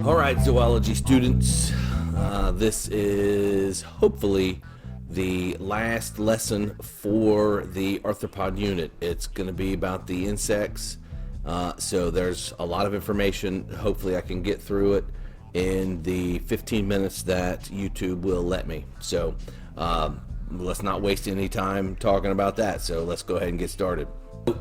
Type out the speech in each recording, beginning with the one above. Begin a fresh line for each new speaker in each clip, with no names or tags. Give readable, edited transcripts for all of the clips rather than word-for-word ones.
All right, zoology students, this is hopefully the last lesson for the arthropod unit. It's going to be about the insects, so there's a lot of information. Hopefully I can get through it in the 15 minutes that YouTube will let me. So let's not waste any time talking about that, so let's go ahead and get started.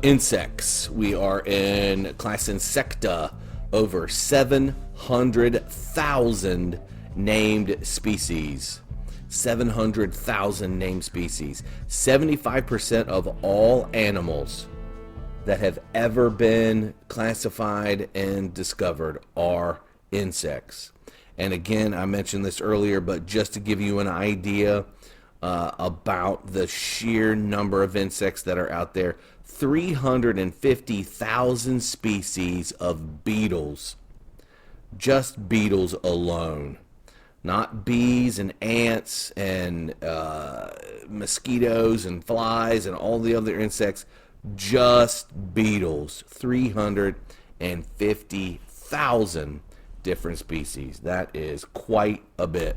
Insects. We are in class Insecta. Over 700,000 named species. 700,000 named species. 75% of all animals that have ever been classified and discovered are insects. And again, I mentioned this earlier, but just to give you an idea about the sheer number of insects that are out there, 350,000 species of beetles. Just beetles alone. Not bees and ants and mosquitoes and flies and all the other insects. Just beetles. 350,000 different species. That is quite a bit.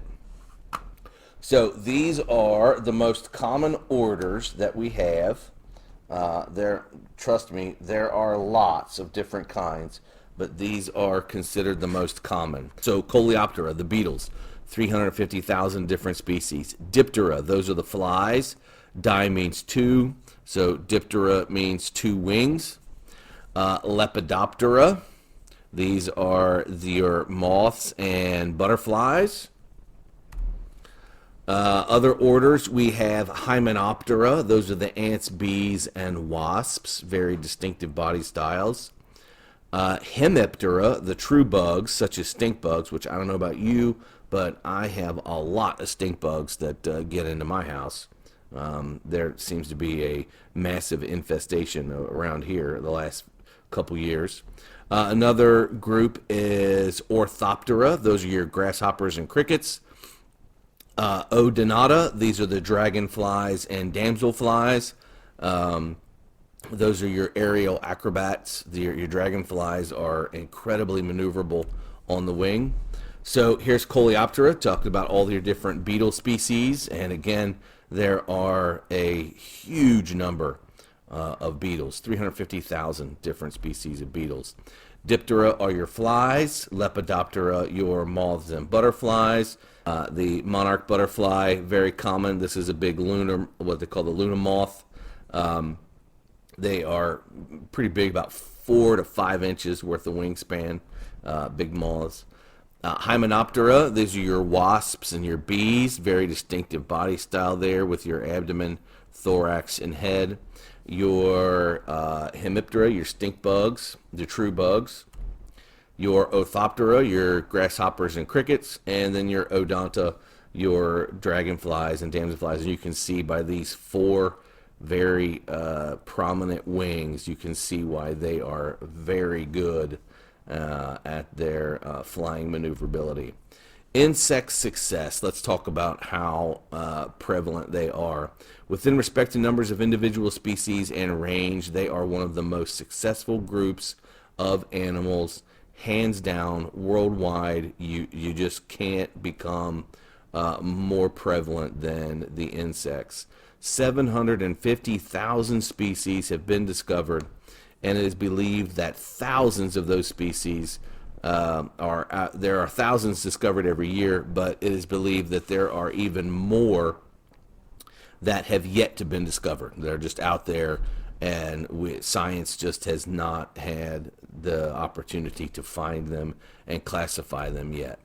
So these are the most common orders that we have. Trust me, there are lots of different kinds, but these are considered the most common. So Coleoptera, the beetles, 350,000 different species. Diptera, those are the flies. Di means two, so Diptera means two wings. Lepidoptera, these are your moths and butterflies. Other orders, we have Hymenoptera. Those are the ants, bees, and wasps. Very distinctive body styles. Hemiptera, the true bugs, such as stink bugs, which I don't know about you, but I have a lot of stink bugs that get into my house. There seems to be a massive infestation around here the last couple years. Another group is Orthoptera. Those are your grasshoppers and crickets. Odonata, these are the dragonflies and damselflies. Those are your aerial acrobats. Your dragonflies are incredibly maneuverable on the wing. So here's Coleoptera, talked about all your different beetle species. And again, there are a huge number of beetles, 350,000 different species of beetles. Diptera are your flies. Lepidoptera, your moths and butterflies. The monarch butterfly, very common. This is a big lunar, what they call the luna moth. They are pretty big, about 4 to 5 inches worth of wingspan, big moths. Hymenoptera, these are your wasps and your bees. Very distinctive body style there with your abdomen, thorax, and head. Your Hemiptera, your stink bugs, the true bugs. Your Orthoptera, your grasshoppers and crickets, and then your Odonta, your dragonflies and damselflies. And you can see by these 4 very prominent wings, you can see why they are very good at their flying maneuverability. Insect success. Let's talk about how prevalent they are. Within respect to numbers of individual species and range, they are one of the most successful groups of animals. Hands down, worldwide, you just can't become more prevalent than the insects. 750,000 species have been discovered, and it is believed that thousands of those species there are thousands discovered every year, but it is believed that there are even more that have yet to been discovered. They're just out there, and science just has not had the opportunity to find them and classify them yet.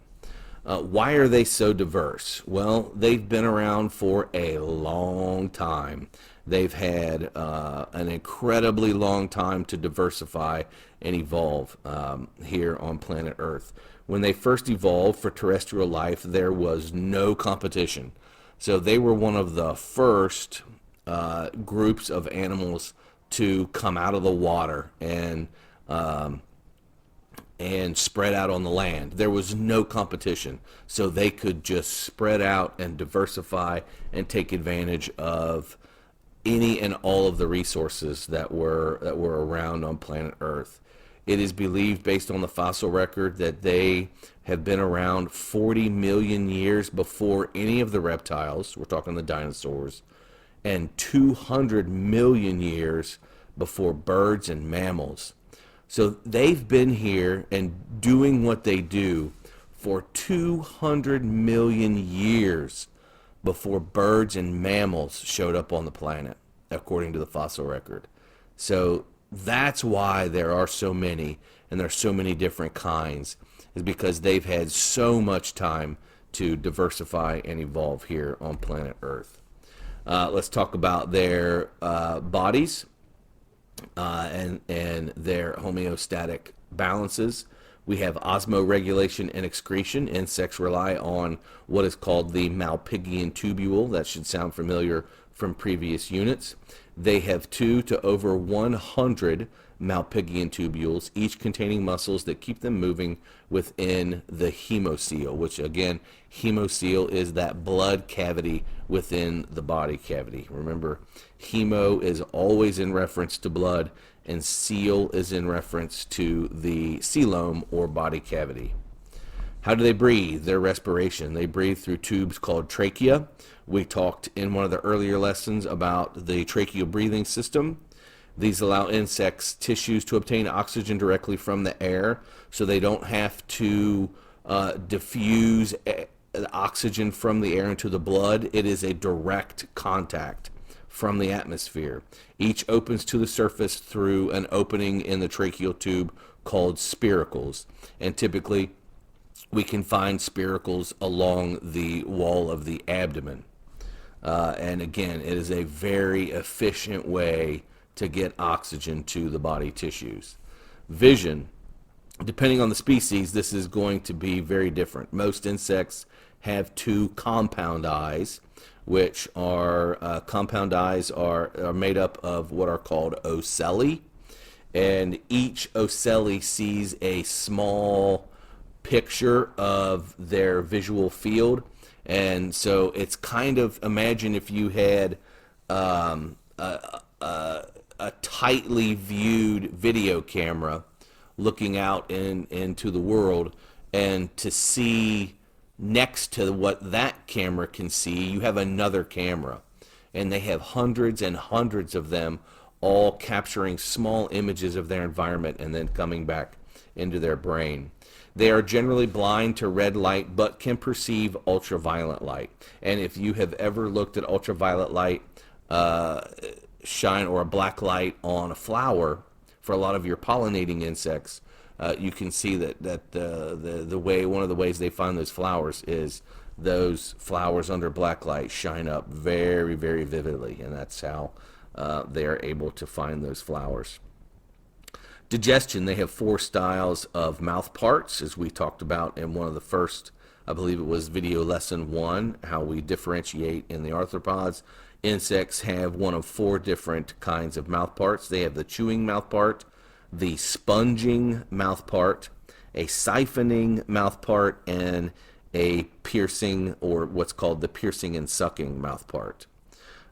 Why are they so diverse? Well, they've been around for a long time. They've had an incredibly long time to diversify and evolve here on planet Earth. When they first evolved for terrestrial life, there was no competition. So they were one of the first groups of animals to come out of the water and spread out on the land. There was no competition, so they could just spread out and diversify and take advantage of any and all of the resources that were around on planet Earth. It is believed, based on the fossil record, that they have been around 40 million years before any of the reptiles, we're talking the dinosaurs, and 200 million years before birds and mammals. So they've been here and doing what they do for 200 million years before birds and mammals showed up on the planet, according to the fossil record. So that's why there are so many, and there's so many different kinds, is because they've had so much time to diversify and evolve here on planet Earth. Let's talk about their bodies and their homeostatic balances. We have osmoregulation and excretion. Insects rely on what is called the Malpighian tubule. That should sound familiar from previous units. They have 2 to over 100 Malpighian tubules, each containing muscles that keep them moving within the hemocoel, which again, hemocoel is that blood cavity within the body cavity. Remember, hemo is always in reference to blood, and coel is in reference to the coelom or body cavity. How do they breathe? Their respiration. They breathe through tubes called trachea. We talked in one of the earlier lessons about the tracheal breathing system. These allow insects' tissues to obtain oxygen directly from the air, so they don't have to diffuse oxygen from the air into the blood. It is a direct contact from the atmosphere. Each opens to the surface through an opening in the tracheal tube called spiracles, and typically we can find spiracles along the wall of the abdomen. And again, it is a very efficient way to get oxygen to the body tissues. Vision, depending on the species, this is going to be very different. Most insects have 2 compound eyes, which are compound eyes are made up of what are called ocelli, and each ocelli sees a small picture of their visual field. And so it's kind of, imagine if you had a tightly viewed video camera looking out into the world, and to see next to what that camera can see, you have another camera, and they have hundreds and hundreds of them, all capturing small images of their environment and then coming back into their brain. They are generally blind to red light, but can perceive ultraviolet light. And if you have ever looked at ultraviolet light shine, or a black light on a flower, for a lot of your pollinating insects, you can see that the way, one of the ways they find those flowers is those flowers under black light shine up very, very vividly, and that's how they are able to find those flowers. Digestion, they have 4 styles of mouth parts, as we talked about in one of the first, I believe it was video lesson 1, how we differentiate in the arthropods. Insects have one of 4 different kinds of mouth parts. They have the chewing mouth part, the sponging mouth part, a siphoning mouth part, and a piercing, or what's called the piercing and sucking mouth part.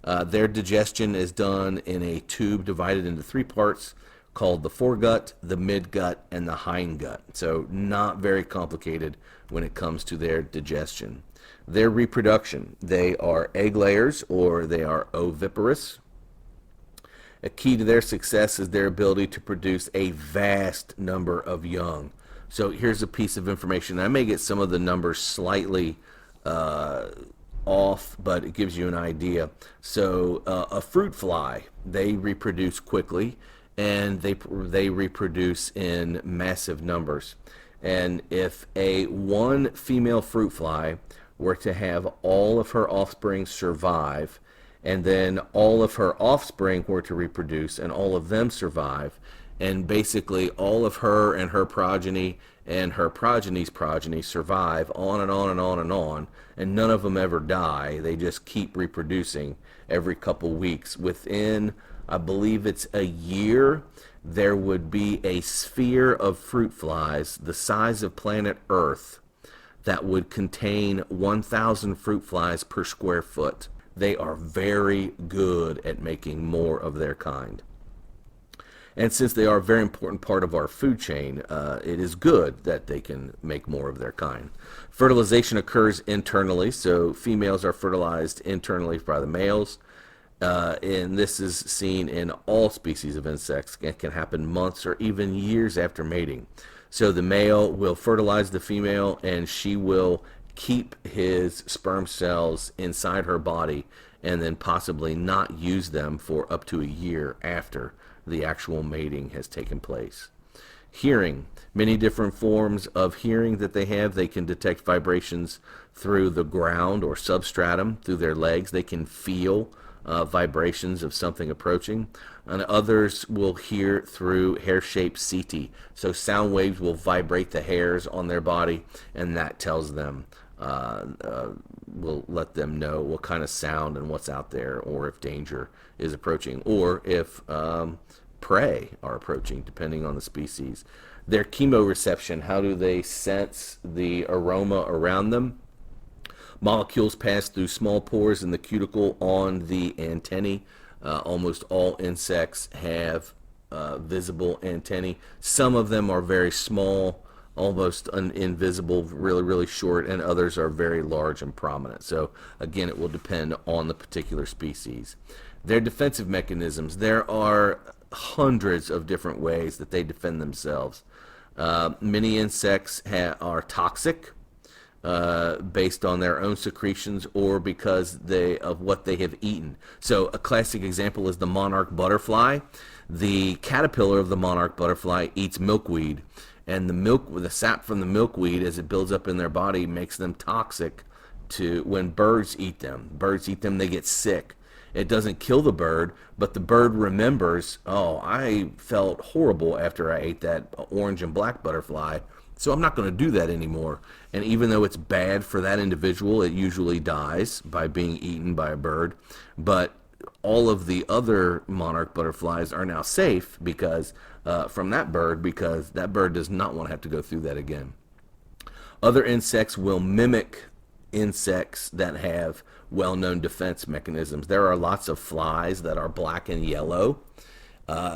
Their digestion is done in a tube divided into 3 parts called the foregut, the midgut, and the hindgut. So not very complicated when it comes to their digestion. Their reproduction, they are egg layers, or they are oviparous. A key to their success is their ability to produce a vast number of young. So here's a piece of information. I may get some of the numbers slightly off, but it gives you an idea. So a fruit fly, they reproduce quickly, and they reproduce in massive numbers. And if one female fruit fly were to have all of her offspring survive, and then all of her offspring were to reproduce and all of them survive, and basically all of her and her progeny and her progeny's progeny survive, on and on and on and on, and none of them ever die, they just keep reproducing every couple weeks. Within, I believe it's a year, there would be a sphere of fruit flies the size of planet Earth that would contain 1,000 fruit flies per square foot. They are very good at making more of their kind. And since they are a very important part of our food chain, it is good that they can make more of their kind. Fertilization occurs internally, so females are fertilized internally by the males. And this is seen in all species of insects. It can happen months or even years after mating. So the male will fertilize the female, and she will keep his sperm cells inside her body and then possibly not use them for up to a year after the actual mating has taken place. Hearing. Many different forms of hearing that they have. They can detect vibrations through the ground or substratum, through their legs. They can feel vibrations of something approaching. And others will hear through hair-shaped setae. So sound waves will vibrate the hairs on their body, and that tells them, will let them know what kind of sound and what's out there, or if danger is approaching, or if prey are approaching, depending on the species. Their chemo reception, how do they sense the aroma around them? Molecules pass through small pores in the cuticle on the antennae. Almost all insects have visible antennae. Some of them are very small, almost invisible, really, really short, and others are very large and prominent. So again, it will depend on the particular species. Their defensive mechanisms, there are hundreds of different ways that they defend themselves. Many insects are toxic based on their own secretions or because of what they have eaten. So a classic example is the monarch butterfly. The caterpillar of the monarch butterfly eats milkweed, and the sap from the milkweed, as it builds up in their body, makes them toxic to when birds eat them. Birds eat them, they get sick. It doesn't kill the bird, but the bird remembers, oh, I felt horrible after I ate that orange and black butterfly, so I'm not going to do that anymore. And even though it's bad for that individual, it usually dies by being eaten by a bird. But all of the other monarch butterflies are now safe because from that bird, because that bird does not want to have to go through that again. Other insects will mimic insects that have well-known defense mechanisms. There are lots of flies that are black and yellow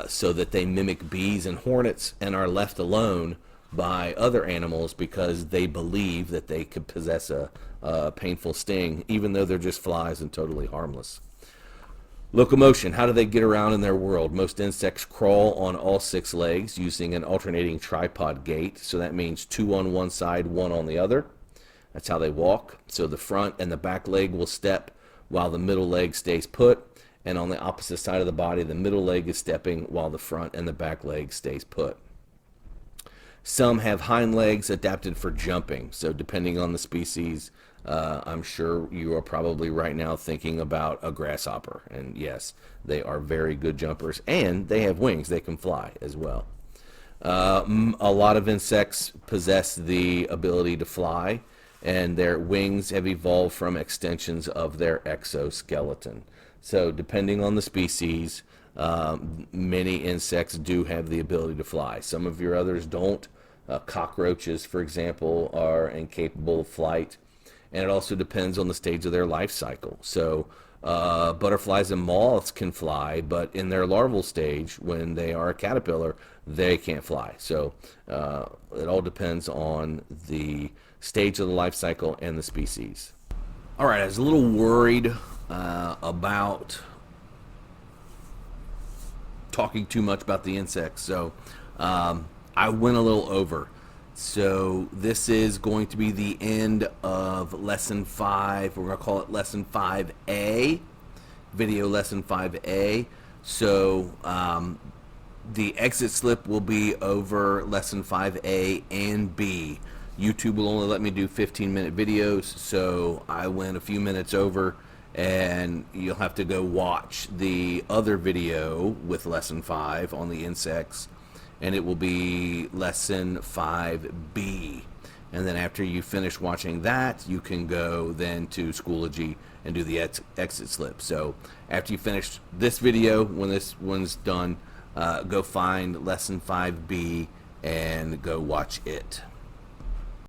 so that they mimic bees and hornets and are left alone by other animals because they believe that they could possess a painful sting, even though they're just flies and totally harmless. Locomotion, how do they get around in their world? Most insects crawl on all 6 legs using an alternating tripod gait. So that means 2 on one side, 1 on the other. That's how they walk. So the front and the back leg will step while the middle leg stays put. And on the opposite side of the body, the middle leg is stepping while the front and the back leg stays put. Some have hind legs adapted for jumping. So depending on the species, I'm sure you are probably right now thinking about a grasshopper. And yes, they are very good jumpers. And they have wings. They can fly as well. A lot of insects possess the ability to fly, and their wings have evolved from extensions of their exoskeleton. So depending on the species, many insects do have the ability to fly. Some of your others don't. Cockroaches, for example, are incapable of flight, and it also depends on the stage of their life cycle. So butterflies and moths can fly, but in their larval stage, when they are a caterpillar, they can't fly. So it all depends on the stage of the life cycle and the species. All right, I was a little worried about talking too much about the insects, so I went a little over. So this is going to be the end of lesson 5. We're going to call it lesson 5A, video lesson 5A. So the exit slip will be over lesson 5A and B. YouTube will only let me do 15-minute videos, so I went a few minutes over, and you'll have to go watch the other video with lesson 5 on the insects, and it will be lesson 5B. And then after you finish watching that, you can go then to Schoology and do the exit slip. So after you finish this video, when this one's done, go find lesson 5B and go watch it.